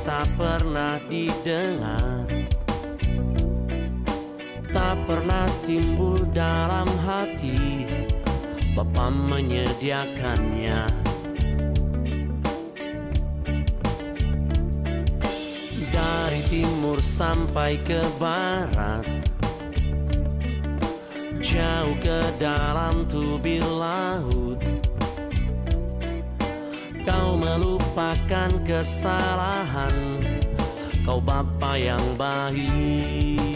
tak pernah didengar, tak pernah timbul dalam hati, Bapa menyediakannya. Dari timur sampai ke barat, jauh ke dalam tubir laut, Kau melupakan kesalahan, Kau Bapa yang baik.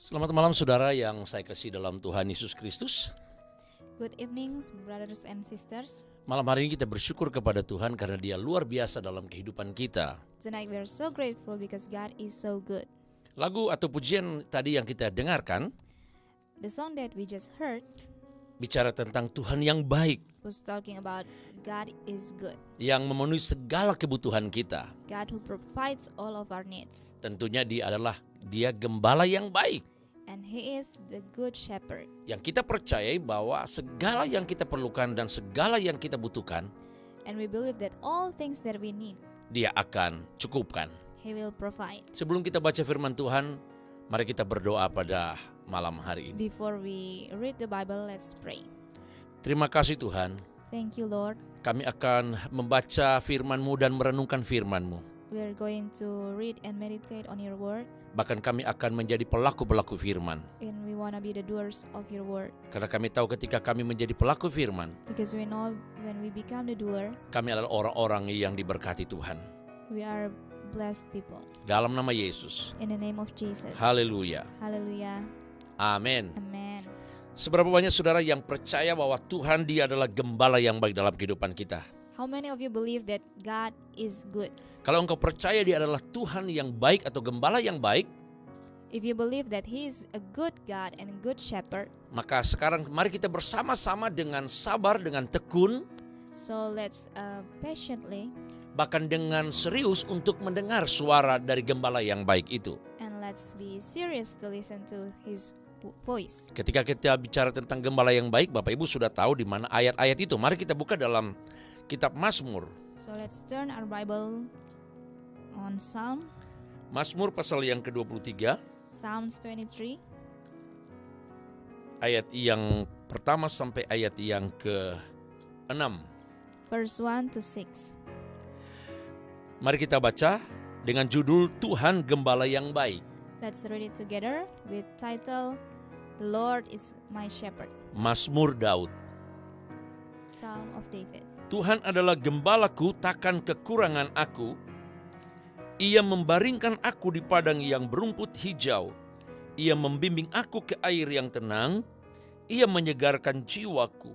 Selamat malam saudara yang saya kasih dalam Tuhan Yesus Kristus. Good evening, brothers and sisters. Malam hari ini kita bersyukur kepada Tuhan karena Dia luar biasa dalam kehidupan kita. Tonight we are so grateful because God is so good. Lagu atau pujian tadi yang kita dengarkan, the song that we just heard, bicara tentang Tuhan yang baik, was talking about God is good. Yang memenuhi segala kebutuhan kita. God who provides all of our needs. Tentunya Dia gembala yang baik. And He is the good shepherd. Yang kita percayai bahwa segala yang kita perlukan dan segala yang kita butuhkan, and we believe that all things that we need, Dia akan cukupkan. He will provide. Sebelum kita baca firman Tuhan, mari kita berdoa pada malam hari ini. Before we read the Bible, let's pray. Terima kasih Tuhan, Thank you, Lord. Kami akan membaca firman-Mu dan merenungkan firman-Mu. We are going to read and meditate on your word, Bahkan kami akan menjadi pelaku-pelaku firman. and we want to be the doers of your word. Karena kami tahu ketika kami menjadi pelaku firman, Because we know when we become the doer, kami adalah orang-orang yang diberkati Tuhan. we are blessed people. Dalam nama Yesus. In the name of Jesus. Haleluya. Hallelujah. Amin. Amen. Seberapa banyak saudara yang percaya bahwa Tuhan dia adalah gembala yang baik dalam kehidupan kita? How many of you believe that God is good? Kalau engkau percaya dia adalah Tuhan yang baik atau gembala yang baik, If you believe that He is a good God and a good shepherd, maka sekarang mari kita bersama-sama dengan sabar, dengan tekun, so let's patiently bahkan dengan serius untuk mendengar suara dari gembala yang baik itu. and let's be serious to listen to His voice. Ketika kita bicara tentang gembala yang baik, Bapak Ibu sudah tahu di mana ayat-ayat itu. Mari kita buka dalam kitab Mazmur. So let's turn our Bible on Mazmur pasal yang ke-23, Psalms 23, ayat yang pertama sampai ayat yang ke-6. verse 1 to 6. Mari kita baca dengan judul Tuhan Gembala yang Baik. Let's read it together with title, The Lord is my shepherd. Mazmur Daud. Psalm of David. Tuhan adalah gembalaku, takkan kekurangan aku. Ia membaringkan aku di padang yang berumput hijau. Ia membimbing aku ke air yang tenang. Ia menyegarkan jiwaku.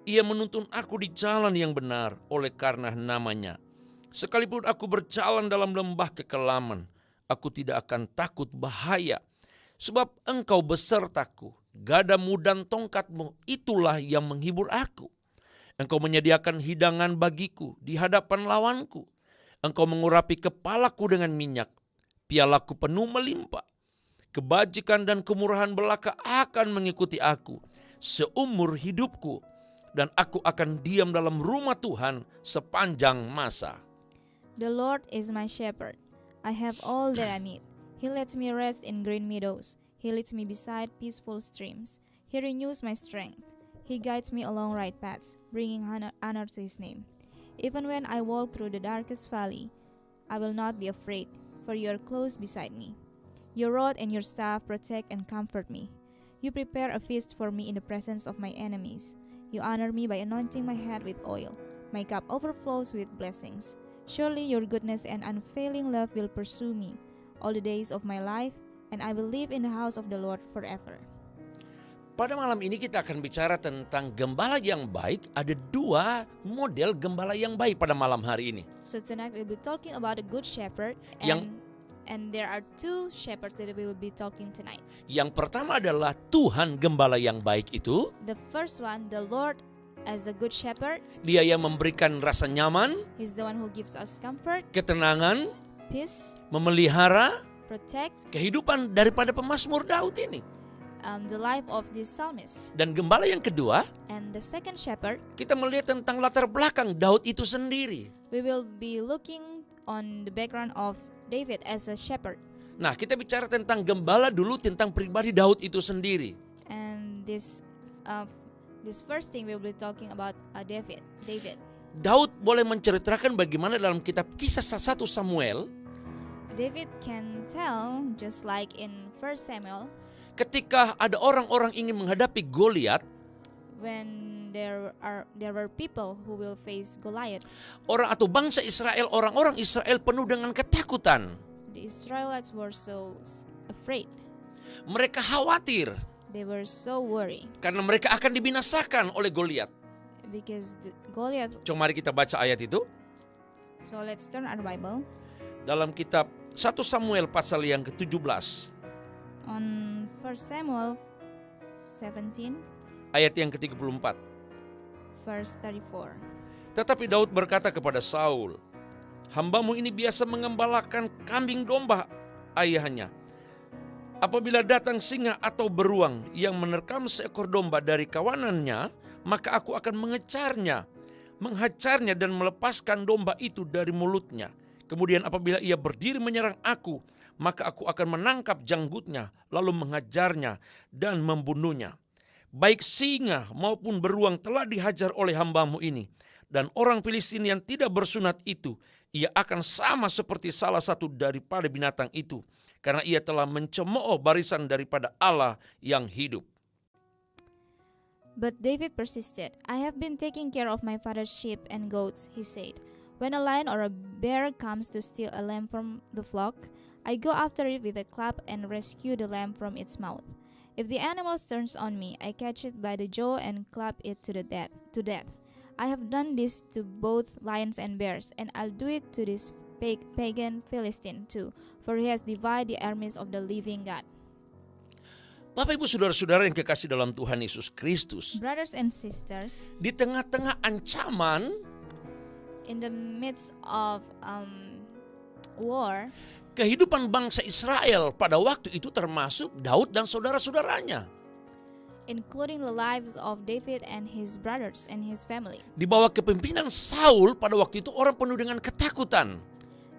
Ia menuntun aku di jalan yang benar oleh karena namanya. Sekalipun aku berjalan dalam lembah kekelaman, aku tidak akan takut bahaya. Sebab engkau besertaku, gadamu dan tongkatmu itulah yang menghibur aku. Engkau menyediakan hidangan bagiku di hadapan lawanku. Engkau mengurapi kepalaku dengan minyak, pialaku penuh melimpah. Kebajikan dan kemurahan belaka akan mengikuti aku seumur hidupku, dan aku akan diam dalam rumah Tuhan sepanjang masa. The Lord is my shepherd. I have all that I need. He lets me rest in green meadows. He leads me beside peaceful streams. He renews my strength. He guides me along right paths, bringing honor to His name. Even when I walk through the darkest valley, I will not be afraid, for you are close beside me. Your rod and your staff protect and comfort me. You prepare a feast for me in the presence of my enemies. You honor me by anointing my head with oil. My cup overflows with blessings. Surely your goodness and unfailing love will pursue me all the days of my life, and I will live in the house of the Lord forever. Pada malam ini kita akan bicara tentang gembala yang baik. Ada dua model gembala yang baik pada malam hari ini. So tonight we'll be talking about a good shepherd, Yang- and there are two shepherds that we will be talking tonight. Yang pertama adalah Tuhan gembala yang baik itu. The first one, the Lord as a good shepherd, Dia yang memberikan rasa nyaman, He's the one who gives us comfort, ketenangan, peace, memelihara protect kehidupan daripada pemazmur Daud ini. the life of this psalmist. Dan gembala yang kedua, And the second shepherd, kita melihat tentang latar belakang Daud itu sendiri. we will be looking on the background of David as a shepherd. Nah, kita bicara tentang gembala dulu, tentang pribadi Daud itu sendiri. And this first thing we will be talking about David. Daud boleh menceritakan bagaimana dalam kitab Kisah 1 Samuel, David can tell, just like in 1 Samuel, ketika ada orang-orang ingin menghadapi Goliat, when there were people who will face Goliath. orang atau bangsa Israel, orang-orang Israel penuh dengan ketakutan. The Israelites were so afraid. Mereka khawatir They were so worried karena mereka akan dibinasakan oleh Goliat. because Goliath. Coba mari kita baca ayat itu So let's turn our Bible dalam kitab 1 Samuel pasal yang ke-17 on 1 Samuel 17, ayat yang ke-34. verse 34. Tetapi Daud berkata kepada Saul, "Hambamu ini biasa mengembalakan kambing domba ayahnya. Apabila datang singa atau beruang yang menerkam seekor domba dari kawanannya, maka aku akan menghajarnya dan melepaskan domba itu dari mulutnya. Kemudian apabila ia berdiri menyerang aku, maka aku akan menangkap janggutnya, lalu menghajarnya dan membunuhnya. baik singa maupun beruang telah dihajar oleh hamba-Mu ini. Dan orang Filistin yang tidak bersunat itu, ia akan sama seperti salah satu daripada binatang itu. Karena ia telah mencemooh barisan daripada Allah yang hidup. But David persisted. I have been taking care of my father's sheep and goats, he said. When a lion or a bear comes to steal a lamb from the flock, I go after it with a club and rescue the lamb from its mouth. If the animal turns on me, I catch it by the jaw and club it to death. I have done this to both lions and bears, and I'll do it to this pagan Philistine too, for he has divided the armies of the living God. Bapak Ibu Saudara-saudara yang kekasih dalam Tuhan Yesus Kristus, Brothers and sisters, di tengah-tengah ancaman, in the midst of war, kehidupan bangsa Israel pada waktu itu termasuk Daud dan saudara-saudaranya. including the lives of David and his brothers and his family. Di bawah kepemimpinan Saul pada waktu itu orang penuh dengan ketakutan.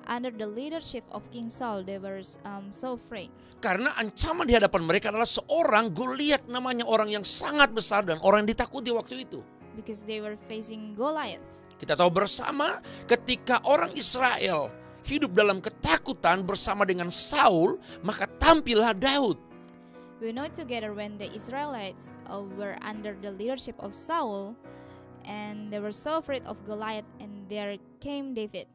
Under the leadership of King Saul, they were so afraid. Karena ancaman di hadapan mereka adalah seorang Goliat, namanya orang yang sangat besar dan orang yang ditakuti waktu itu. Because they were facing Goliath. Kita tahu bersama ketika orang Israel hidup dalam ketakutan bersama dengan Saul, maka tampillah Daud. We know together when the Israelites were under the leadership of Saul and they were so afraid of Goliath, and there came David.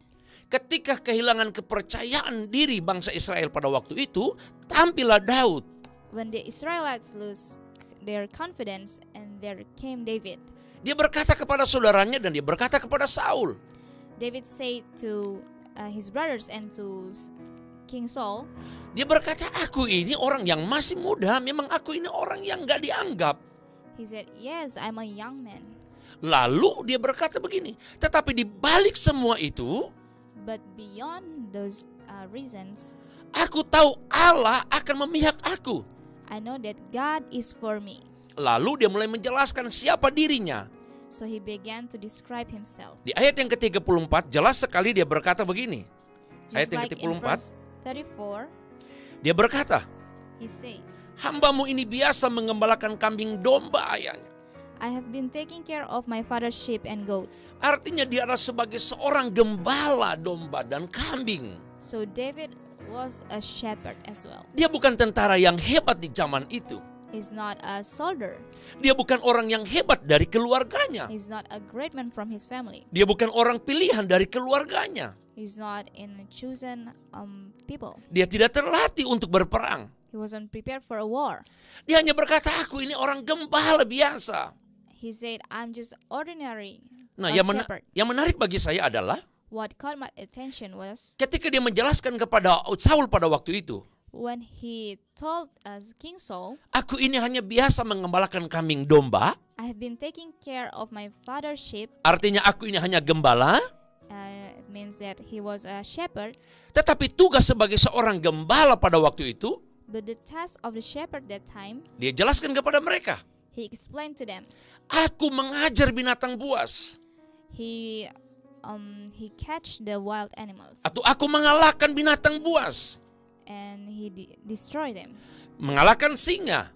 Ketika kehilangan kepercayaan diri bangsa Israel pada waktu itu, tampillah Daud. When the Israelites lose their confidence, and there came David. Dia berkata kepada saudaranya dan dia berkata kepada Saul. David said to his brothers and to King Saul, Dia berkata, aku ini orang yang masih muda, memang aku ini orang yang gak dianggap. he said, yes, I'm a young man. Lalu dia berkata begini, tetapi di balik semua itu, But beyond those reasons, aku tahu Allah akan memihak aku. I know that God is for me. Lalu dia mulai menjelaskan siapa dirinya. So he began to describe himself. Di ayat yang ke-34 jelas sekali dia berkata begini. Ayat Just yang like in ke-34, verse 34, dia berkata, he says, hamba-Mu ini biasa mengembalakan kambing domba ayahnya. I have been taking care of my father's sheep and goats. Artinya dia adalah sebagai seorang gembala domba dan kambing. So David was a shepherd as well. Dia bukan tentara yang hebat di zaman itu. He's not a soldier. Dia bukan orang yang hebat dari keluarganya. He's not a great man from his family. Dia bukan orang pilihan dari keluarganya. He's not in a chosen people. Dia tidak terlatih untuk berperang. He wasn't prepared for a war. Dia hanya berkata, aku ini orang gembala biasa. He said, I'm just ordinary Nah, shepherd. yang menarik bagi saya adalah What caught my attention was ketika dia menjelaskan kepada Saul pada waktu itu, when he told us, King Saul, aku ini hanya biasa mengembalakan kambing domba. I have been taking care of my father's sheep. Artinya aku ini hanya gembala. It means that he was a shepherd. Tetapi tugas sebagai seorang gembala pada waktu itu, But the task of the shepherd that time, dia jelaskan kepada mereka. he explained to them. Aku mengajar binatang buas. He catch the wild animals Atau aku mengalahkan binatang buas. and he destroy them. Mengalahkan singa.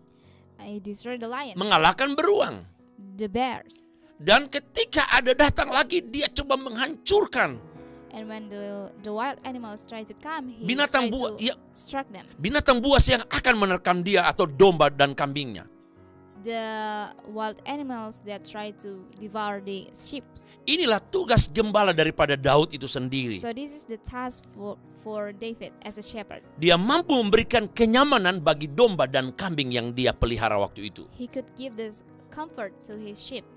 He destroyed the lions, Mengalahkan beruang. the bears. Dan ketika ada datang lagi, dia coba menghancurkan And when the wild animals try to come, he binatang try buas. to Ya, struck them. binatang buas yang akan menerkam dia atau domba dan kambingnya. The wild animals that try to devour the sheep. Inilah tugas gembala daripada Daud itu sendiri. So this is the task for David as a shepherd. Dia mampu memberikan kenyamanan bagi domba dan kambing yang dia pelihara waktu itu. He could give this comfort to his sheep.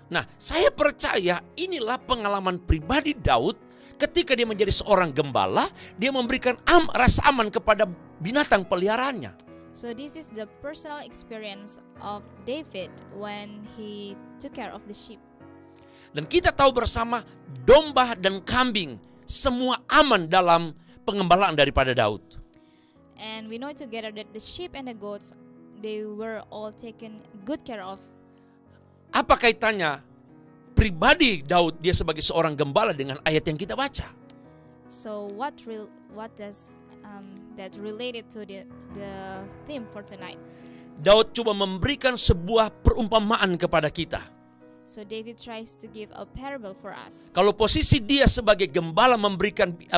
Nah, saya percaya inilah pengalaman pribadi Daud ketika dia menjadi seorang gembala, dia memberikan rasa aman kepada binatang peliharaannya. So this is the personal experience of David when he took care of the sheep. Dan kita tahu bersama domba dan kambing semua aman dalam pengembalaan daripada Daud. And we know together that the sheep and the goats, they were all taken good care of. Apa kaitannya pribadi Daud dia sebagai seorang gembala dengan ayat yang kita baca? So what does that related to the theme for tonight? Daud coba memberikan sebuah perumpamaan kepada kita. So David tries to give a parable for us. Kalau posisi dia sebagai gembala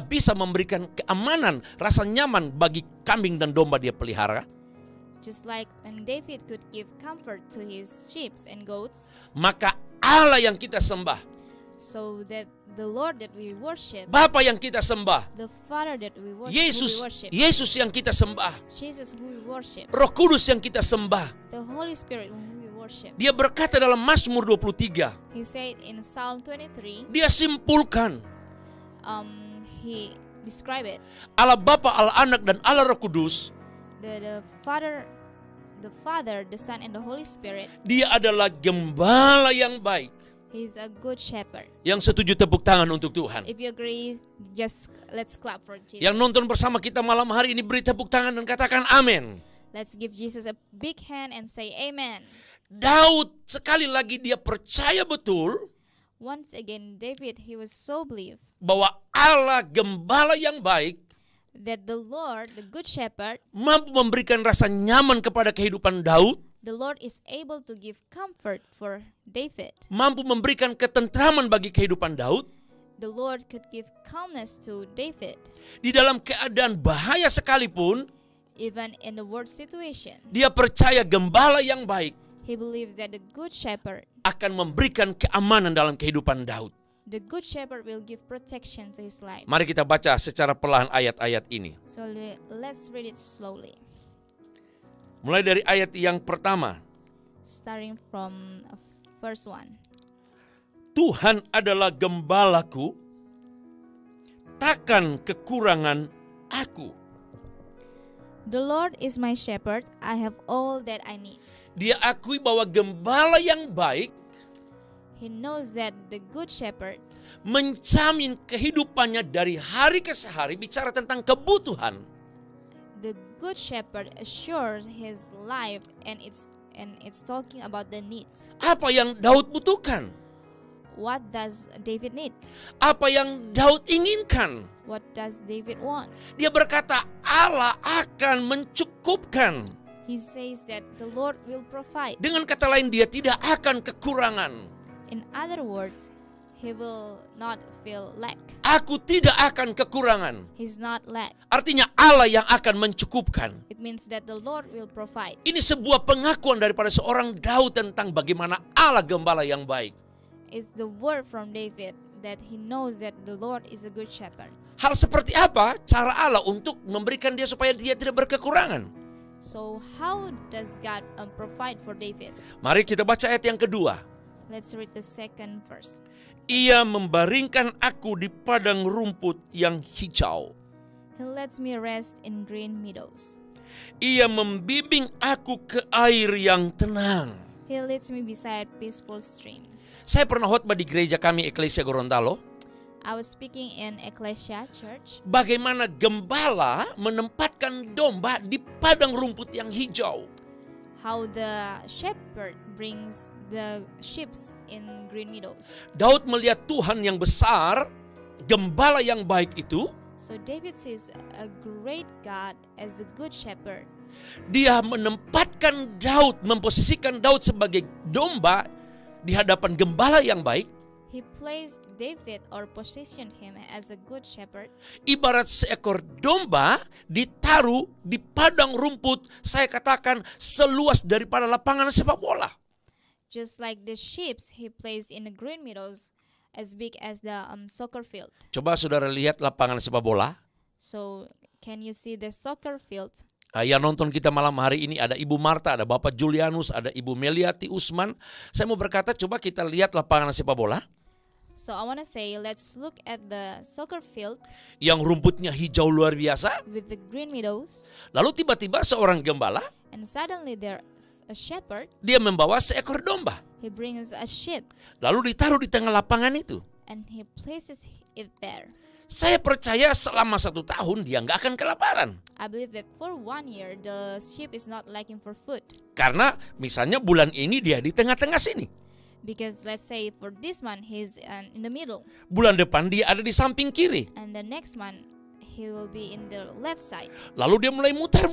bisa memberikan keamanan, rasa nyaman bagi kambing dan domba dia pelihara, Just like when David could give comfort to his sheep and goats, maka Allah yang kita sembah, so that the Lord that we worship, Bapa yang kita sembah, the Father that we worship, Yesus yang kita sembah, Jesus who we worship, Roh Kudus yang kita sembah. the Holy Spirit whom we worship. Dia berkata dalam Mazmur 23, He said in Psalm 23, dia simpulkan he described it, Allah Bapa, Allah Anak, dan Allah Roh Kudus, the Father, the Son, and the Holy Spirit. dia adalah gembala yang baik. He's a good shepherd. Yang setuju tepuk tangan untuk Tuhan. If you agree, just let's clap for Jesus. Yang nonton bersama kita malam hari ini beri tepuk tangan dan katakan amin. Let's give Jesus a big hand and say amen. Daud sekali lagi dia percaya betul Once again, David, he was so believed bahwa Allah gembala yang baik that the Lord, the good shepherd, mampu memberikan rasa nyaman kepada kehidupan Daud, the Lord is able to give comfort for David. mampu memberikan ketentraman bagi kehidupan Daud. The Lord could give calmness to David, Di dalam keadaan bahaya sekalipun, even in the worst situation. dia percaya gembala yang baik He believes that the good shepherd, akan memberikan keamanan dalam kehidupan Daud. the good shepherd will give protection to his life. Mari kita baca secara perlahan ayat-ayat ini. So let's read it slowly, Mulai dari ayat yang pertama. starting from verse 1. Tuhan adalah gembalaku, takkan kekurangan aku. The Lord is my shepherd, I have all that I need. Dia akui bahwa gembala yang baik He knows that the good shepherd menjamin kehidupannya dari hari ke hari, bicara tentang kebutuhan. the good shepherd assures his life, and it's talking about the needs. Apa yang Daud butuhkan? What does David need? Apa yang Daud inginkan? What does David want? Dia berkata Allah akan mencukupkan. He says that the Lord will provide. Dengan kata lain, dia tidak akan kekurangan. In other words, he will not feel lack. Aku tidak akan kekurangan. He's not lack. Artinya Allah yang akan mencukupkan. It means that the Lord will provide. Ini sebuah pengakuan daripada seorang Daud tentang bagaimana Allah gembala yang baik. It's the word from David that he knows that the Lord is a good shepherd. Hal seperti apa cara Allah untuk memberikan dia supaya dia tidak berkekurangan? So how does God provide for David? Mari kita baca ayat yang kedua. Let's read the second verse. Ia membaringkan aku di padang rumput yang hijau. He lets me rest in green meadows. Ia membimbing aku ke air yang tenang. He leads me beside peaceful streams. Saya pernah khotbah di gereja kami Eklesia Gorontalo. I was speaking in Ecclesia Church. Bagaimana gembala menempatkan domba di padang rumput yang hijau. How the shepherd brings the sheep in green meadows. Daud melihat Tuhan yang besar, gembala yang baik itu. So David sees a great God as a good shepherd. Dia menempatkan Daud, memposisikan Daud sebagai domba di hadapan gembala yang baik. He placed David or positioned him as a good shepherd. Ibarat seekor domba ditaruh di padang rumput, saya katakan seluas daripada lapangan sepak bola. Just like the sheep, he placed in the green meadows as big as the soccer field. Coba saudara lihat lapangan sepak bola. So can you see the soccer field? Yang nonton kita malam hari ini ada Ibu Marta, ada Bapak Julianus, ada Ibu Meliati Usman. Saya mau berkata coba kita lihat lapangan sepak bola. So I want to say, let's look at the soccer field Yang rumputnya hijau luar biasa. with the green meadows, Lalu tiba-tiba seorang gembala, and suddenly there's a shepherd. dia membawa seekor domba. He brings a sheep Lalu ditaruh di tengah lapangan itu. and he places it there. Saya percaya selama 1 tahun dia nggak akan kelaparan. I believe that for 1 year, the sheep is not lacking for food. Karena misalnya bulan ini dia di tengah-tengah sini. Because let's say for this month, he's in the middle. Bulan depan dia ada di samping kiri. And the next month, he will be in the left side. Lalu dia mulai mutar.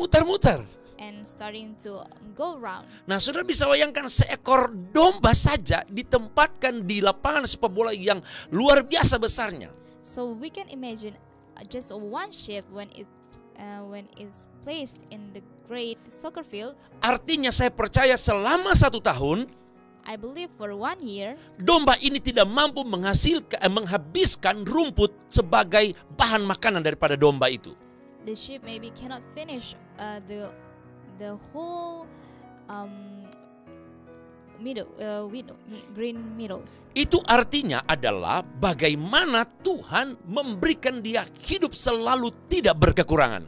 and starting to go around. Nah, saudara bisa bayangkan seekor domba saja ditempatkan di lapangan sepak bola yang luar biasa besarnya. So we can imagine just one sheep when it's placed in the great soccer field. Artinya saya percaya selama 1 tahun, I believe for 1 year, domba ini tidak mampu menghabiskan rumput sebagai bahan makanan daripada domba itu. the sheep maybe cannot finish the whole green meadows. Itu artinya adalah bagaimana Tuhan memberikan dia hidup selalu tidak berkekurangan.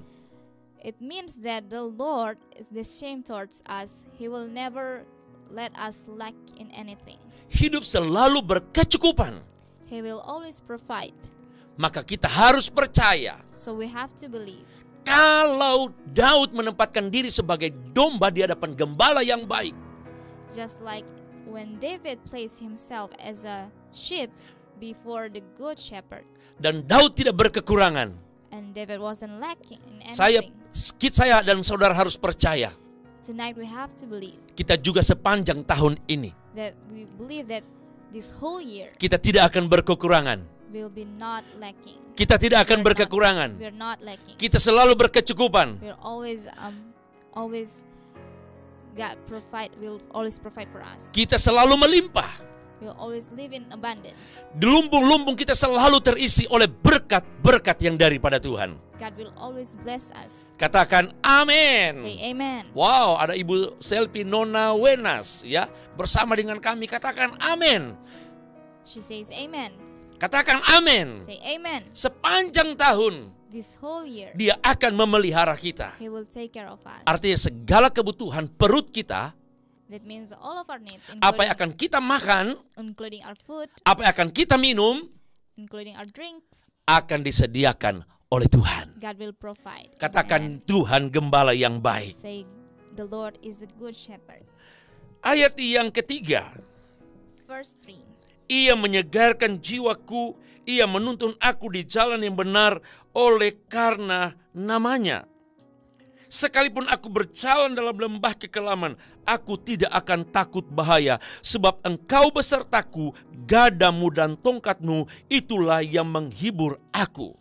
It means that the Lord is the same towards us. He will never let us lack in anything. Hidup selalu berkecukupan. He will always provide. Maka kita harus percaya. So we have to believe. Kalau Daud menempatkan diri sebagai domba di hadapan gembala yang baik, Just like when David placed himself as a sheep before the good shepherd, dan Daud tidak berkekurangan, and David wasn't lacking in saya anything. dan saudara harus percaya, Tonight we have to believe kita juga sepanjang tahun ini, that we believe that this whole year kita tidak akan berkekurangan. will be not lacking. Kita tidak akan berkekurangan. We're not lacking. Kita selalu berkecukupan. We're always God will always provide for us. Kita selalu melimpah. We'll always live in abundance. Di lumbung-lumbung kita selalu terisi oleh berkat-berkat yang daripada Tuhan. God will always bless us. Katakan amin. Say amen. Wow, ada Ibu Selvi Nona Wenas ya, bersama dengan kami. Katakan amin. She says amen. Katakan amin. Say amen. Sepanjang tahun This whole year, Dia akan memelihara kita. He will take care of us. Artinya segala kebutuhan perut kita, That means all of our needs, apa yang akan kita makan, including our food, apa yang akan kita minum, including our drinks, akan disediakan oleh Tuhan. God will provide. Katakan Amen. Tuhan gembala yang baik. Say, the Lord is the good shepherd. Ayat yang ketiga, Verse 3. Ia menyegarkan jiwaku, Ia menuntun aku di jalan yang benar oleh karena namanya. Sekalipun aku berjalan dalam lembah kekelaman, aku tidak akan takut bahaya, sebab Engkau besertaku, gadamu dan tongkatmu, itulah yang menghibur aku.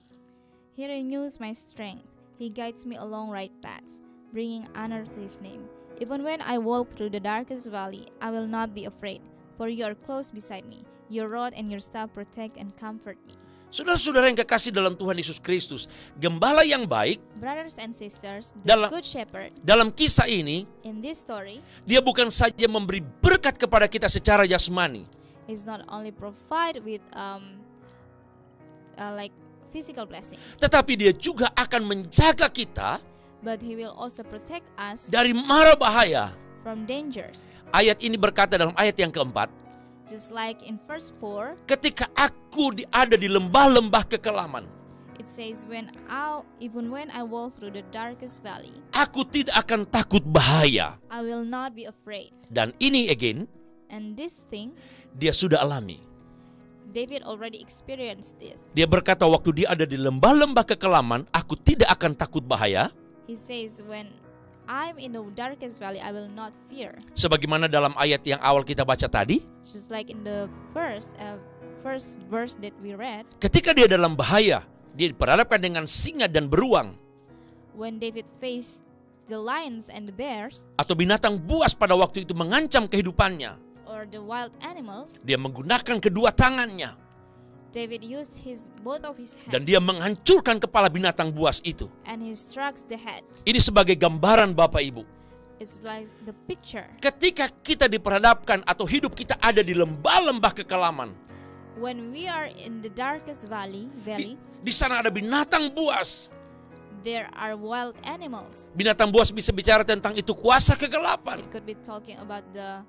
He renews my strength. He guides me along right paths, bringing honor to His name. Even when I walk through the darkest valley, I will not be afraid, for You are close beside me. Your rod and Your staff protect and comfort me. Saudara-saudara yang kekasih dalam Tuhan Yesus Kristus, gembala yang baik Brothers and sisters, the Dalam- good shepherd, dalam kisah ini, in this story, dia bukan saja memberi berkat kepada kita secara jasmani, is not only provide with like physical blessing, tetapi dia juga akan menjaga kita but He will also protect us dari mara bahaya. from dangers. Ayat ini berkata dalam ayat yang keempat, Just like in verse 4, ketika aku ada di lembah-lembah kekelaman, it says, even when I walk through the darkest valley, aku tidak akan takut bahaya. I will not be afraid. Dan ini again, And this thing, dia sudah alami. David already experienced this. Dia berkata waktu dia ada di lembah-lembah kekelaman, aku tidak akan takut bahaya. He says, when I'm in the darkest valley, I will not fear. Sebagaimana dalam ayat yang awal kita baca tadi, Just like in the first verse that we read, ketika dia dalam bahaya, dia diperhadapkan dengan singa dan beruang, when David faced the lions and the bears, atau binatang buas pada waktu itu mengancam kehidupannya. or the wild animals, Dia menggunakan kedua tangannya David used both of his hands, dan dia menghancurkan kepala binatang buas itu. and he struck the head. Ini sebagai gambaran Bapak Ibu. It's like the picture. Ketika kita diperhadapkan atau hidup kita ada di lembah-lembah kekelaman, When we are in the darkest valley, di sana ada binatang buas. there are wild animals. Binatang buas bisa bicara tentang itu kuasa kegelapan. It could be talking about the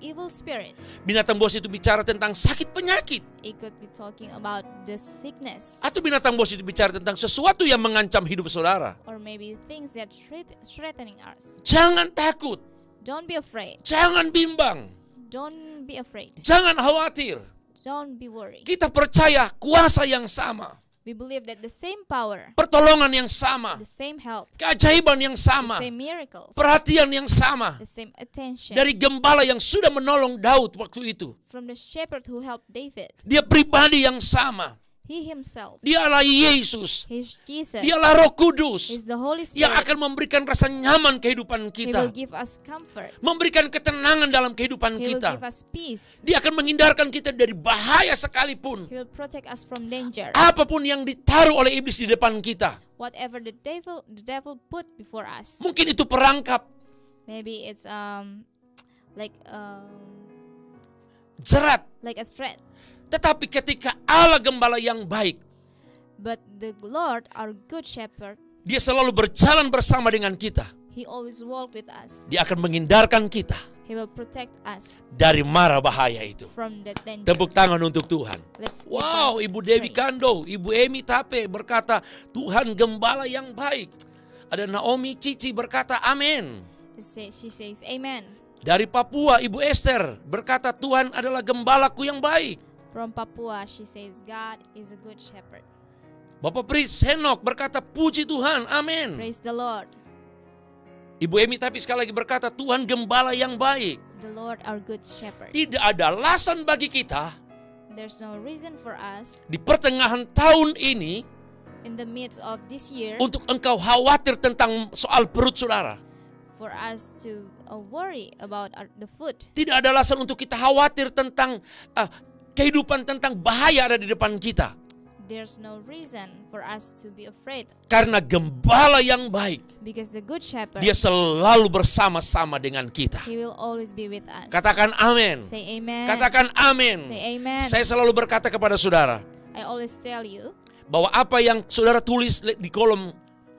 evil spirit. Binatang buas itu bicara tentang sakit penyakit. It could be talking about the sickness, Atau binatang buas itu bicara tentang sesuatu yang mengancam hidup saudara. or maybe things that threatening us. Jangan takut, Don't be afraid. jangan bimbang, Don't be afraid. jangan khawatir. Don't be worried. Kita percaya kuasa yang sama. We believe that the same power, pertolongan yang sama, the same help, keajaiban yang the sama, same miracles, perhatian yang sama the same attention dari gembala yang sudah menolong Daud waktu itu. from the shepherd who helped David. Dia pribadi yang sama. He himself, Dialah Yesus. He's Jesus, Dialah Roh Kudus He's the Holy yang Spirit. akan memberikan rasa nyaman kehidupan He will kita, give us comfort. memberikan ketenangan dalam kehidupan He will kita. give us peace. Dia akan menghindarkan kita dari bahaya sekalipun. He will protect us from danger. Apapun yang ditaruh oleh iblis di depan kita. Whatever the devil put before us. Mungkin itu perangkap, Maybe it's like jerat. a threat. Tetapi ketika Allah gembala yang baik, But the Lord, our good shepherd, Dia selalu berjalan bersama dengan kita. He always walk with us. Dia akan menghindarkan kita He will protect us dari mara bahaya itu. from that danger. Tepuk tangan untuk Tuhan. Let's give Wow, God Ibu Dewi praise. Kando, Ibu Emi Tape berkata, Tuhan gembala yang baik. Ada Naomi Cici berkata, amin. She says, Amen. Dari Papua, Ibu Esther berkata, Tuhan adalah gembalaku yang baik. From Papua, she says, God is a good shepherd. Bapak Pris Henok berkata, puji Tuhan, amin. Praise the Lord. Ibu Emi Tape sekali lagi berkata, Tuhan gembala yang baik. The Lord, our good shepherd. Tidak ada alasan bagi kita There's no reason for us di pertengahan tahun ini in the midst of this year untuk engkau khawatir tentang soal perut saudara. for us to worry about the food. Tidak ada alasan untuk kita khawatir tentang kehidupan, tentang bahaya ada di depan kita. There's no reason for us to be afraid Karena gembala yang baik, because the good shepherd, Dia selalu bersama-sama dengan kita. He will always be with us. Katakan amin. Say amen. Katakan amin. Say amen. Saya selalu berkata kepada saudara, I always tell you bahwa apa yang saudara tulis di kolom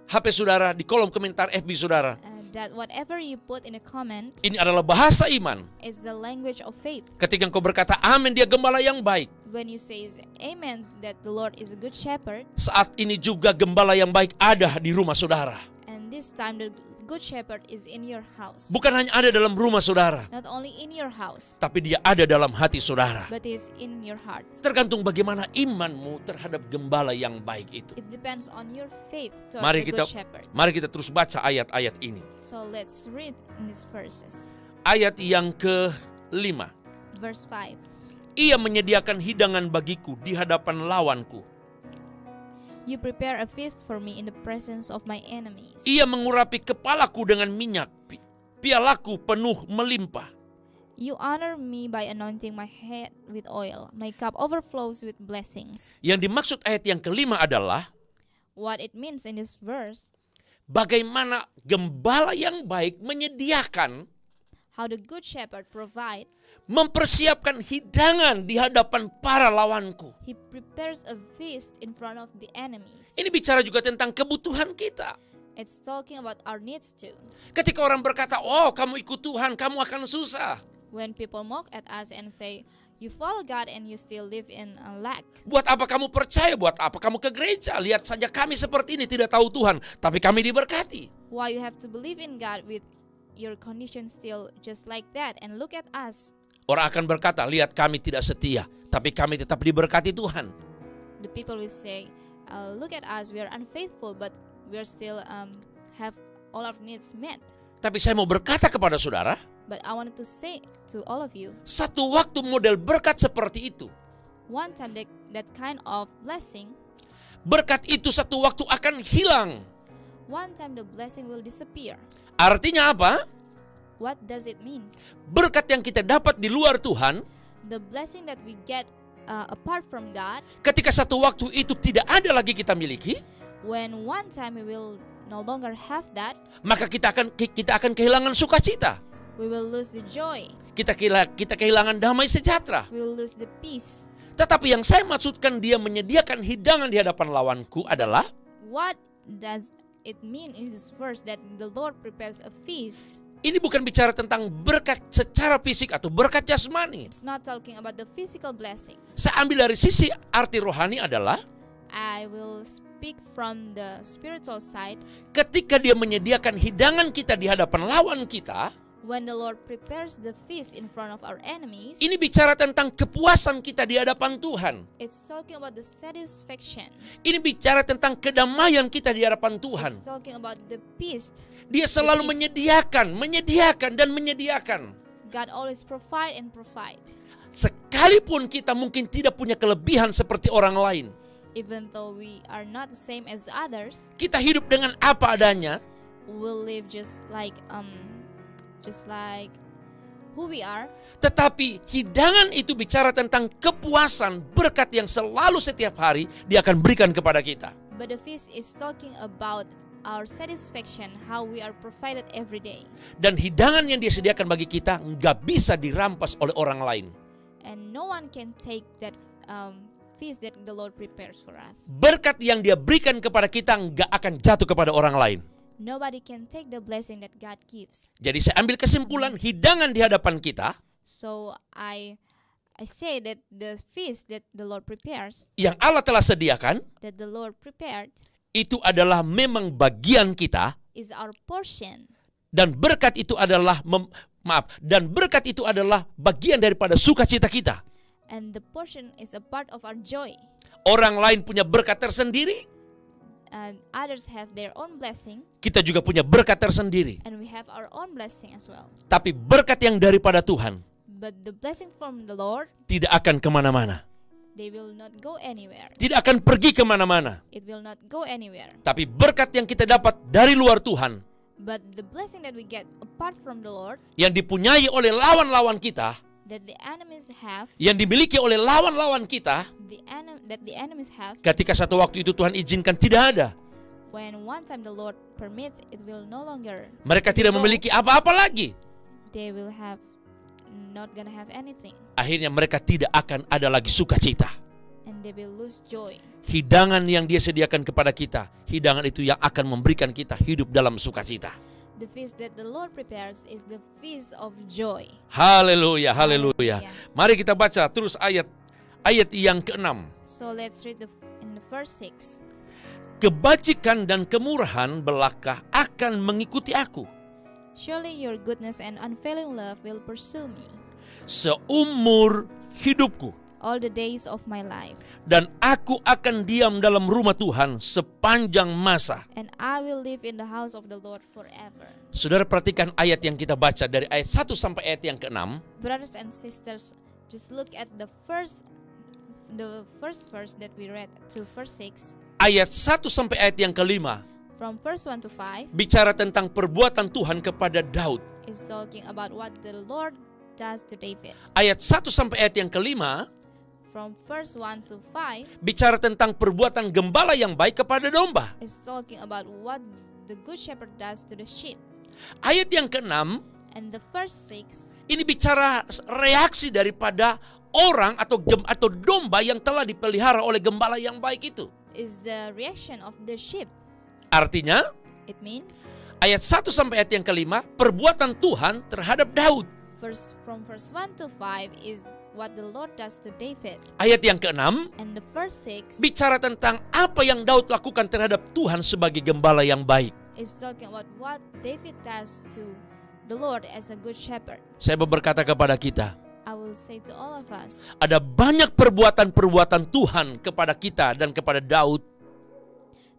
HP saudara, di kolom komentar FB saudara, that whatever you put in a comment ini adalah bahasa iman. is the language of faith. Ketika engkau berkata amin, Dia gembala yang baik. When you say amen that the Lord is a good shepherd, Saat ini juga gembala yang baik ada di rumah saudara. and this time the good shepherd is in your house. Bukan hanya ada dalam rumah saudara, Not only in your house, tapi Dia ada dalam hati saudara. but is in your heart. Tergantung bagaimana imanmu terhadap gembala yang baik itu. It depends on your faith towards Mari the kita good shepherd. mari kita terus baca ayat-ayat ini. So let's read in these verses. Ayat yang ke-5. Verse 5. Ia menyediakan hidangan bagiku di hadapan lawanku. You prepare a feast for me in the presence of my enemies. Ia mengurapi kepalaku dengan minyak, pialaku penuh melimpah. You honor me by anointing my head with oil. My cup overflows with blessings. Yang dimaksud ayat yang ke-5 adalah What it means in this verse, bagaimana gembala yang baik menyediakan, how the good shepherd provides. mempersiapkan hidangan di hadapan para lawanku. He prepares a feast in front of the enemies. Ini bicara juga tentang kebutuhan kita. It's talking about our needs too. Ketika orang berkata, oh kamu ikut Tuhan, kamu akan susah. When people mock at us and say, you follow God and you still live in a lack. Buat apa kamu percaya? Buat apa kamu ke gereja? Lihat saja kami seperti ini, tidak tahu Tuhan, tapi kami diberkati. Why you have to believe in God with your condition still just like that? And look at us. Orang akan berkata, lihat kami tidak setia, tapi kami tetap diberkati Tuhan. The people will say, look at us, we are unfaithful, but we are still have all our needs met. Tapi saya mau berkata kepada saudara, But I wanted to say to all of you, satu waktu model berkat seperti itu, one time that kind of blessing, berkat itu satu waktu akan hilang. one time the blessing will disappear. Artinya apa? What does it mean? Berkat yang kita dapat di luar Tuhan, The blessing that we get apart from God, ketika satu waktu itu tidak ada lagi kita miliki, when one time we will no longer have that, maka kita akan kehilangan sukacita. we will lose the joy, Kita kehilangan damai sejahtera. we will lose the peace. Tetapi yang saya maksudkan Dia menyediakan hidangan di hadapan lawanku adalah What does it mean in this verse that the Lord prepares a feast? ini bukan bicara tentang berkat secara fisik atau berkat jasmani. It's not talking about the physical blessings. Saya ambil dari sisi arti rohani adalah I will speak from the spiritual side. ketika Dia menyediakan hidangan kita di hadapan lawan kita, When the Lord prepares the feast in front of our enemies, Ini bicara tentang kepuasan kita di hadapan Tuhan. it's talking about the satisfaction. Ini bicara tentang kedamaian kita di hadapan Tuhan. It's talking about the peace. Dia selalu peace. menyediakan. God always provide and provide. Sekalipun kita mungkin tidak punya kelebihan seperti orang lain. Even though we are not the same as others, Kita hidup dengan apa adanya. we'll live just like who we are. Tetapi hidangan itu bicara tentang kepuasan, berkat yang selalu setiap hari dia akan berikan kepada kita. But the feast is talking about our satisfaction, how we are provided every day. Dan hidangan yang dia sediakan bagi kita nggak bisa dirampas oleh orang lain. And no one can take that feast that the Lord prepares for us. Berkat yang dia berikan kepada kita nggak akan jatuh kepada orang lain. Nobody can take the blessing that God gives. Jadi saya ambil kesimpulan, hidangan di hadapan kita So I say that the feast that the Lord prepares, yang Allah telah sediakan, that the Lord prepared, itu adalah memang bagian kita. is our portion. Dan berkat itu adalah bagian daripada sukacita kita. And the portion is a part of our joy. Orang lain punya berkat tersendiri, And others have their own blessing, kita juga punya berkat tersendiri. and we have our own blessing as well. Tapi berkat yang daripada Tuhan But the blessing from the Lord, tidak akan kemana-mana. they will not go anywhere. Tidak akan pergi kemana-mana. It will not go anywhere. Tapi berkat yang kita dapat dari luar Tuhan, But the blessing that we get apart from the Lord, yang dipunyai oleh lawan-lawan kita, that the enemies have, yang dimiliki oleh lawan-lawan kita, that the enemies have, ketika satu waktu itu Tuhan izinkan tidak ada. when one time the Lord permits, it will no longer. Mereka tidak memiliki apa-apa lagi. They will have not gonna have anything, Akhirnya mereka tidak akan ada lagi sukacita. and they will lose joy. Hidangan yang dia sediakan kepada kita, hidangan itu yang akan memberikan kita hidup dalam sukacita. The feast that the Lord prepares is the feast of joy. Haleluya, haleluya. Haleluya. Mari kita baca terus ayat yang ke-6. So let's read in the verse 6. Kebajikan dan kemurahan belaka akan mengikuti aku Surely your goodness and unfailing love will pursue me seumur hidupku, all the days of my life, dan aku akan diam dalam rumah Tuhan sepanjang masa. and I will live in the house of the Lord forever. Saudara perhatikan ayat yang kita baca dari ayat 1 sampai ayat yang ke-6. Brothers and sisters, just look at the first verse that we read to verse 6. Ayat 1 sampai ayat yang ke-5 From verse 1 to 5 bicara tentang perbuatan Tuhan kepada Daud. is talking about what the Lord does to David. Ayat 1 sampai ayat yang ke-5 From verse 1 to 5 bicara tentang perbuatan gembala yang baik kepada domba. is talking about what the good shepherd does to the sheep. Ayat yang ke-6 And the verse 6 ini bicara reaksi daripada orang atau domba yang telah dipelihara oleh gembala yang baik itu. is the reaction of the sheep. Artinya It means ayat 1 sampai ayat yang ke-5 perbuatan Tuhan terhadap Daud. from verse 1 to 5 is what the Lord does to David. Ayat yang ke-6 And the verse 6 bicara tentang apa yang Daud lakukan terhadap Tuhan sebagai gembala yang baik. is talking about what David does to the Lord as a good shepherd. Saya berkata kepada kita, I will say to all of us, ada banyak perbuatan-perbuatan Tuhan kepada kita dan kepada Daud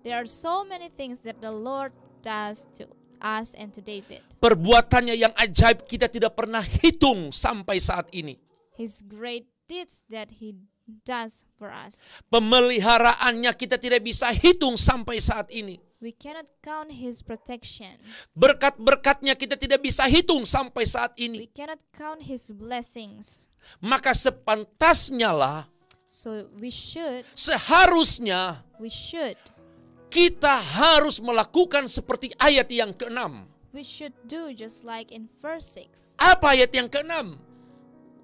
there are so many things that the Lord does to us and to David. perbuatannya yang ajaib kita tidak pernah hitung sampai saat ini. His great deeds that he does for us. Pemeliharaannya kita tidak bisa hitung sampai saat ini. We cannot count his protection. Berkat-berkatnya kita tidak bisa hitung sampai saat We ini. cannot count his blessings. Maka sepantasnya lah, So seharusnya we should kita harus melakukan seperti ayat yang ke-6. We should do just like in verse 6. Apa ayat yang ke-6?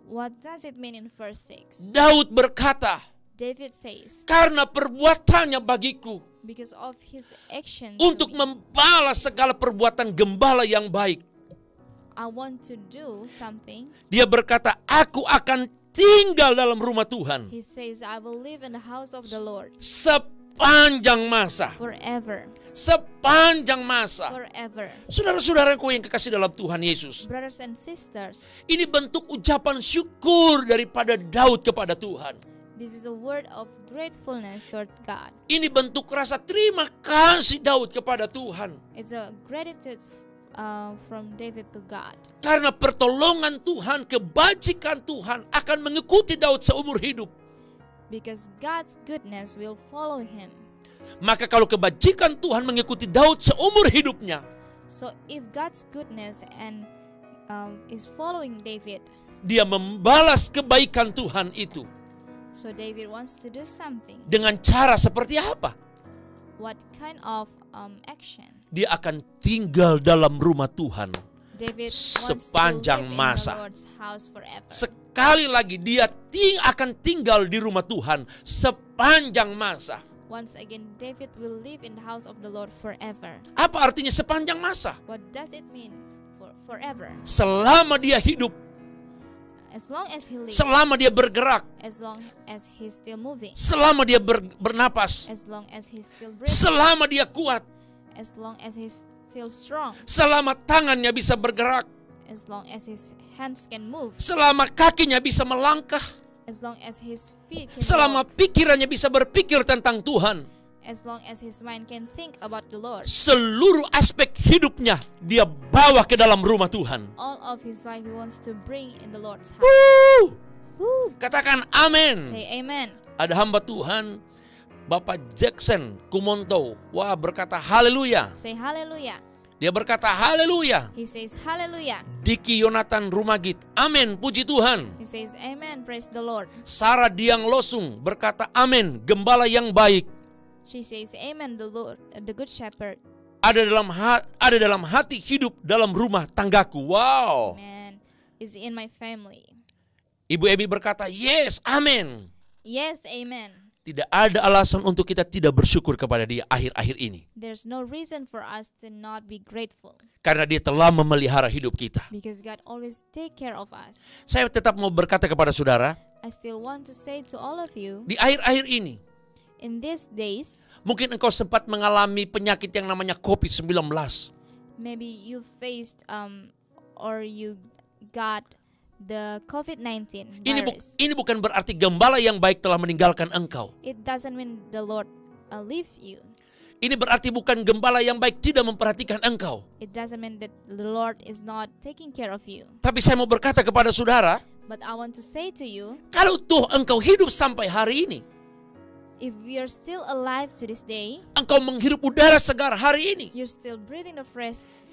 What does it mean in verse 6? Daud berkata, David says, karena perbuatannya bagiku because of his actions, untuk membalas segala perbuatan gembala yang baik. I want to do something. Dia berkata, aku akan tinggal dalam rumah Tuhan He says, I will live in the house of the Lord sepanjang masa. forever, Sepanjang masa. forever. Saudara-saudaraku yang kekasih dalam Tuhan Yesus, Brothers and sisters, ini bentuk ucapan syukur daripada Daud kepada Tuhan. this is a word of gratefulness toward God. Ini bentuk rasa terima kasih Daud kepada Tuhan. It's a gratitude from David to God. Karena pertolongan Tuhan, kebajikan Tuhan akan mengikuti Daud seumur hidup. Because God's goodness will follow him. Maka kalau kebajikan Tuhan mengikuti Daud seumur hidupnya, So if God's goodness and is following David, dia membalas kebaikan Tuhan itu. so David wants to do something. Dengan cara seperti apa? What kind of action? Dia akan tinggal dalam rumah Tuhan. David wants to Sepanjang live masa. in the Lord's house forever. Sekali lagi dia akan tinggal di rumah Tuhan sepanjang masa. Once again, David will live in the house of the Lord forever. Apa artinya sepanjang masa? What does it mean forever? Selama dia hidup, As long as he lives, selama dia bergerak, as long as he's still moving, selama dia bernapas, as long as he's still breathing, selama dia kuat, as long as he's still strong, selama tangannya bisa bergerak, as long as his hands can move, selama kakinya bisa melangkah, as long as his feet can selama walk, pikirannya bisa berpikir tentang Tuhan, as long as his mind can think about the Lord. seluruh aspek hidupnya dia bawa ke dalam rumah Tuhan. All of his life he wants to bring in the Lord's house. Woo! Woo! Katakan amin. Say amen. Ada hamba Tuhan, Bapak Jackson Kumonto, wah berkata haleluya. Say hallelujah. Dia berkata haleluya. He says hallelujah. Diki Yonatan Rumagit, amin, puji Tuhan. He says amen, praise the Lord. Sarah Diang Losung berkata amin, gembala yang baik. She says amen, the Lord, the good shepherd. Ada dalam hati hidup dalam rumah tanggaku. Wow. Amen. Is in my family. Ibu Ebi berkata yes, amin. Yes, amen. Tidak ada alasan untuk kita tidak bersyukur kepada Dia akhir-akhir ini. There's no reason for us to not be grateful. Karena Dia telah memelihara hidup kita. Because God always take care of us. Saya tetap mau berkata kepada saudara, I still want to say to all of you, di akhir-akhir ini, in these days, mungkin engkau sempat mengalami penyakit yang namanya COVID-19. maybe you faced or you got the COVID-19 virus. Ini bukan berarti gembala yang baik telah meninggalkan engkau. It doesn't mean the Lord leaves you. Ini berarti bukan gembala yang baik tidak memperhatikan engkau. It doesn't mean that the Lord is not taking care of you. Tapi saya mau berkata kepada saudara, But I want to say to you, kalau tuh engkau hidup sampai hari ini, if we are still alive to this day, engkau menghirup udara segar hari ini, you're still breathing the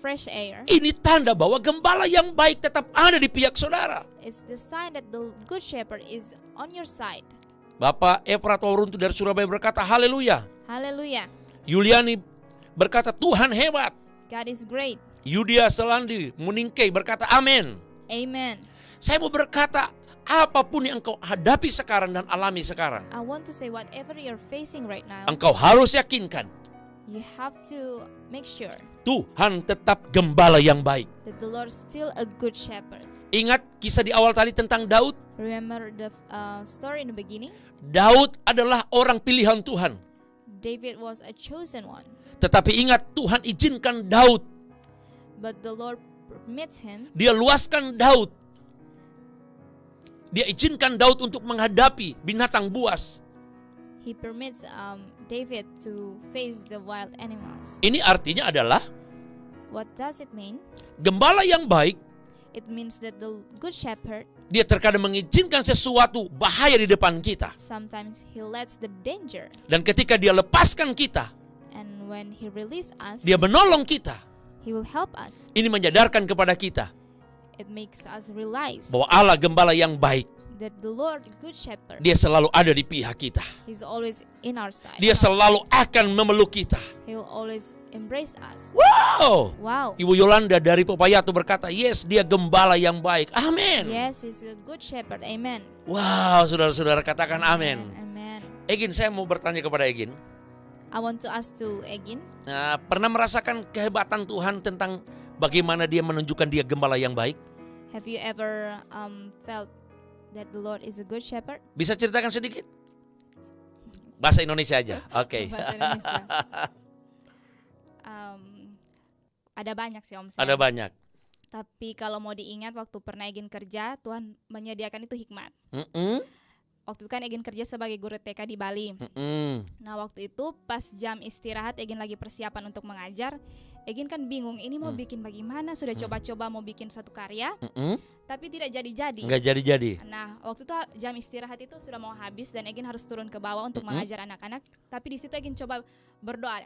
fresh air, ini tanda bahwa gembala yang baik tetap ada di pihak saudara. it's the sign that the good shepherd is on your side. Bapak Efrat Waruntu dari Surabaya berkata haleluya. Hallelujah. Yuliani berkata Tuhan hebat. God is great. Yudia Selandi Muningkei berkata amin. Amen. Saya mau berkata apapun yang engkau hadapi sekarang dan alami sekarang, I want to say whatever you're facing right now, engkau harus yakinkan you have to make sure Tuhan tetap gembala yang baik. that the Lord is still a good shepherd. Ingat kisah di awal tadi tentang Daud? Remember the story in the beginning? Daud adalah orang pilihan Tuhan. David was a chosen one, Tetapi ingat, Tuhan izinkan Daud. but the Lord permits him. Dia luaskan Daud. Dia izinkan Daud untuk menghadapi binatang buas. He permits David to face the wild animals. Ini artinya adalah What does it mean? gembala yang baik, It means that the good shepherd, dia terkadang mengizinkan sesuatu bahaya di depan kita. sometimes he lets the danger, Dan ketika dia lepaskan kita, and when he releases us, dia menolong kita. he will help us. Ini menyadarkan kepada kita It makes us realize bahwa Allah gembala yang baik, that the Lord, good shepherd, dia selalu ada di pihak kita. he's always in our side. Dia selalu akan memeluk kita. He will always embrace us. Wow! Wow. Ibu Yolanda dari Popayatu berkata, yes, dia gembala yang baik. Amin. Yes, he's a good shepherd. Amen. Wow, saudara-saudara katakan amin. Amen. Egin, saya mau bertanya kepada Egin. I want to ask to Egin, Pernah merasakan kehebatan Tuhan tentang bagaimana dia menunjukkan dia gembala yang baik? have you ever felt that the Lord is a good shepherd? Bisa ceritakan sedikit? Bahasa Indonesia aja. Oke. Bahasa Indonesia. Ada banyak sih Om Sam. Ada banyak. Tapi kalau mau diingat waktu pernah Egin kerja, Tuhan menyediakan itu hikmat. Mm-mm. Waktu itu kan Egin kerja sebagai guru TK di Bali. Mm-mm. Nah waktu itu pas jam istirahat Egin lagi persiapan untuk mengajar, Egin kan bingung ini mau bikin bagaimana, sudah coba-coba mau bikin satu karya, Mm-mm. tapi tidak jadi-jadi. Nggak jadi-jadi. Nah waktu itu jam istirahat itu sudah mau habis dan Egin harus turun ke bawah untuk mengajar anak-anak. Tapi di situ Egin coba berdoa.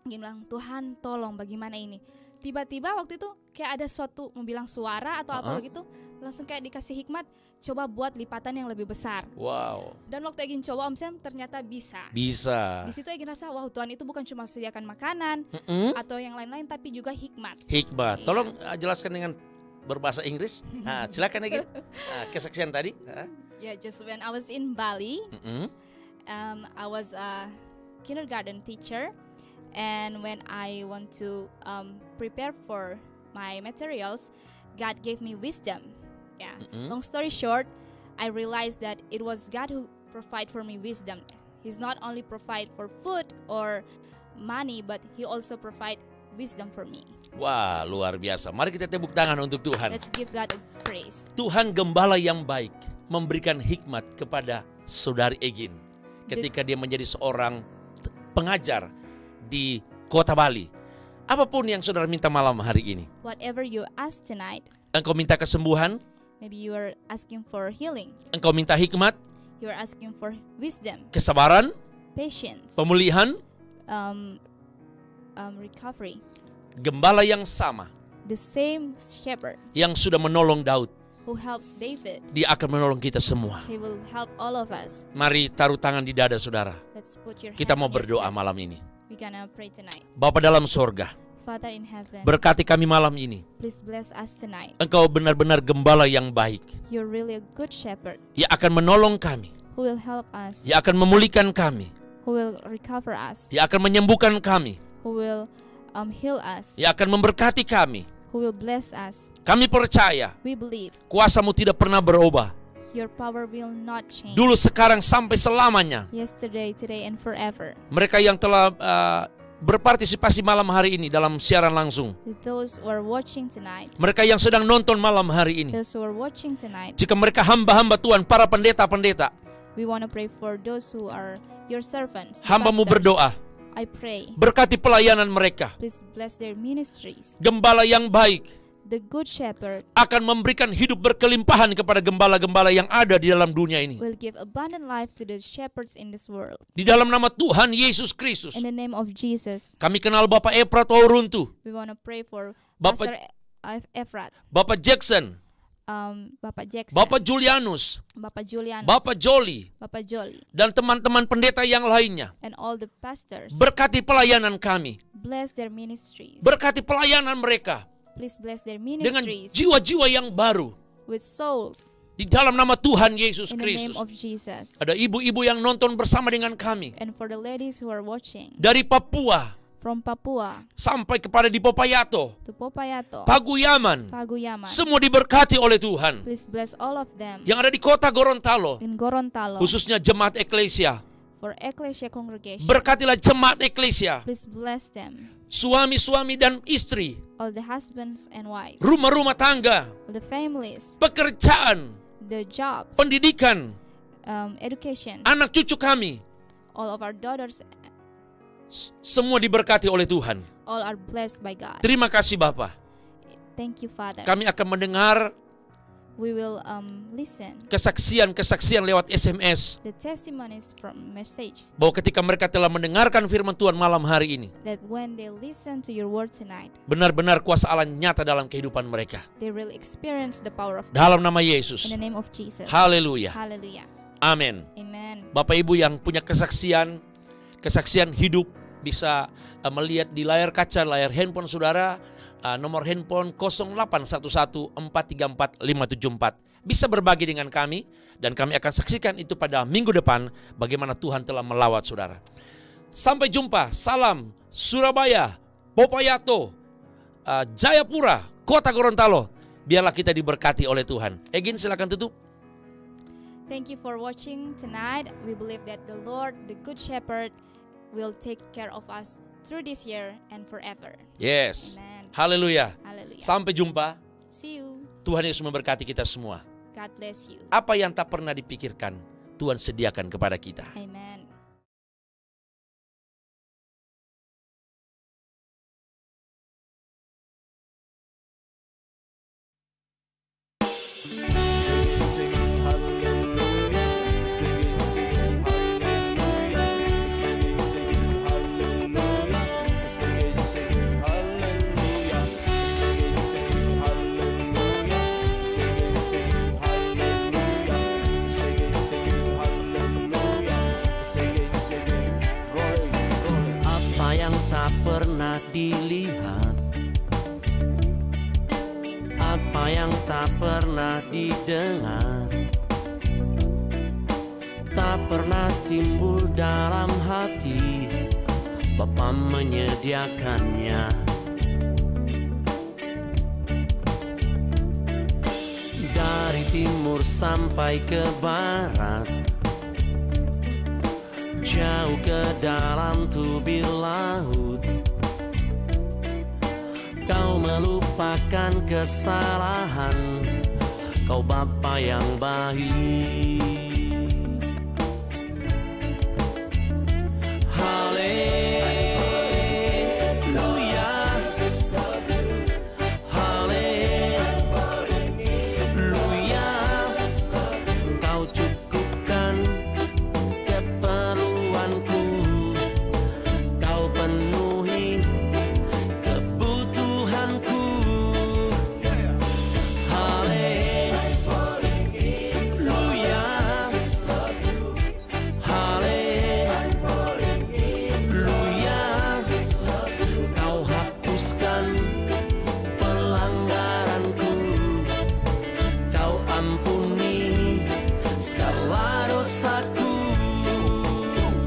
Egin bilang, Tuhan tolong bagaimana ini. Tiba-tiba waktu itu kayak ada suatu mau bilang suara atau apa begitu, langsung kayak dikasih hikmat, coba buat lipatan yang lebih besar. Wow. Dan waktu Egin coba Om Sam ternyata bisa. Bisa. Di situ Egin rasa wah Tuhan itu bukan cuma sediakan makanan atau yang lain-lain tapi juga hikmat. Hikmat. Iya. Tolong jelaskan dengan berbahasa Inggris. Silakan Egin. Kesaksian tadi. Yeah, just when I was in Bali, Mm-mm. I was a kindergarten teacher, and when I want to prepare for my materials, God gave me wisdom. Yeah. Long story short, I realized that it was God who provide for me wisdom. He's not only provide for food or money, but He also provide wisdom for me. Wah, luar biasa. Mari kita tepuk tangan untuk Tuhan. Let's give God a praise. Tuhan gembala yang baik memberikan hikmat kepada saudari Egin ketika dia menjadi seorang pengajar di Kota Bali. Apapun yang saudara minta malam hari ini. Whatever you ask tonight, Engkau minta kesembuhan, maybe you are asking for healing, engkau minta hikmat, you are asking for wisdom, kesabaran, patience, pemulihan, recovery. gembala yang sama The same shepherd yang sudah menolong Daud, who helps David, dia akan menolong kita semua. He will help all of us. Mari taruh tangan di dada saudara. Let's put your Kita hand mau on your berdoa chest. malam ini. We're gonna pray tonight. Bapa dalam sorga, Father in heaven, berkati kami malam ini. please bless us tonight. Engkau benar-benar gembala yang baik. You're really a good shepherd Ia akan menolong kami. who will help us, Ia akan memulihkan kami. who will recover us, Ia akan menyembuhkan kami. who will heal us, Ia akan memberkati kami. who will bless us. Kami percaya We believe kuasa-Mu tidak pernah berubah. your power will not change. Dulu, sekarang, sampai selamanya. Yesterday, today, and forever. Mereka yang telah berpartisipasi malam hari ini dalam siaran langsung. Those who are watching tonight, Mereka yang sedang nonton malam hari ini. those who are watching tonight, Jika mereka hamba-hamba Tuhan, para pendeta-pendeta, we want to pray for those who are your servants. the hamba-Mu pastors. berdoa. I pray, Berkati pelayanan mereka. please bless their ministries. Gembala yang baik The good shepherd akan memberikan hidup berkelimpahan kepada gembala-gembala yang ada di dalam dunia ini. will give abundant life to the shepherds in this world. Di dalam nama Tuhan Yesus Kristus, In the name of Jesus, kami kenal Bapak Efrat Wauruntu, we want to pray for Bapak- Pastor Efrat, Bapak Jackson, Bapak Jackson, Bapak Julianus, Bapak Julianus, Bapak Joli, Bapak Jolly, dan teman-teman pendeta yang lainnya. and all the pastors. Berkati pelayanan kami, Bless their ministries. berkati pelayanan mereka Please bless their dengan ministries jiwa-jiwa yang baru. with souls Di dalam nama Tuhan Yesus in the name Kristus. of Jesus. Ada ibu-ibu yang nonton bersama dengan kami. And for the ladies who are watching Dari Papua from Papua sampai kepada di Popayato, to Popayato, Paguyaman. Paguyaman, Semua diberkati oleh Tuhan. please bless all of them. Yang ada di kota Gorontalo, In Gorontalo, khususnya jemaat eklesia. for Ecclesia congregation, Berkatilah jemaat eklesia, please bless them. suami-suami dan istri, All the husbands and wives, rumah-rumah tangga, all the families, pekerjaan, the jobs, pendidikan, education, anak cucu kami. all of our daughters, Semua diberkati oleh Tuhan. all are blessed by God. Terima kasih Bapa. Thank you, Father. Kami akan mendengar We will listen kesaksian-kesaksian lewat SMS the testimonies from message, bahwa ketika mereka telah mendengarkan firman Tuhan malam hari ini, that when they listen to your word tonight, benar-benar kuasa Allah nyata dalam kehidupan mereka. they will experience the power of God. Dalam nama Yesus. In the name of Jesus. Haleluya. Hallelujah. Amin. Amen. Bapak Ibu yang punya kesaksian hidup bisa melihat di layar kaca, layar handphone saudara, nomor handphone 0811434574. Bisa berbagi dengan kami dan kami akan saksikan itu pada minggu depan bagaimana Tuhan telah melawat saudara. Sampai jumpa. Salam Surabaya, Popayato, Jayapura, Kota Gorontalo. Biarlah kita diberkati oleh Tuhan. Egin silakan tutup. Thank you for watching tonight. We believe that the Lord, the Good Shepherd, will take care of us through this year and forever. Yes. Amen. Haleluya. Hallelujah. Sampai jumpa. See you. Tuhan Yesus memberkati kita semua. God bless you. Apa yang tak pernah dipikirkan, Tuhan sediakan kepada kita. Amen. Apa yang tak pernah dilihat, apa yang tak pernah didengar, tak pernah timbul dalam hati, Bapa menyediakannya. Dari timur sampai ke barat, jauh ke dalam tubir laut, Kau melupakan kesalahan, Kau Bapa yang baik.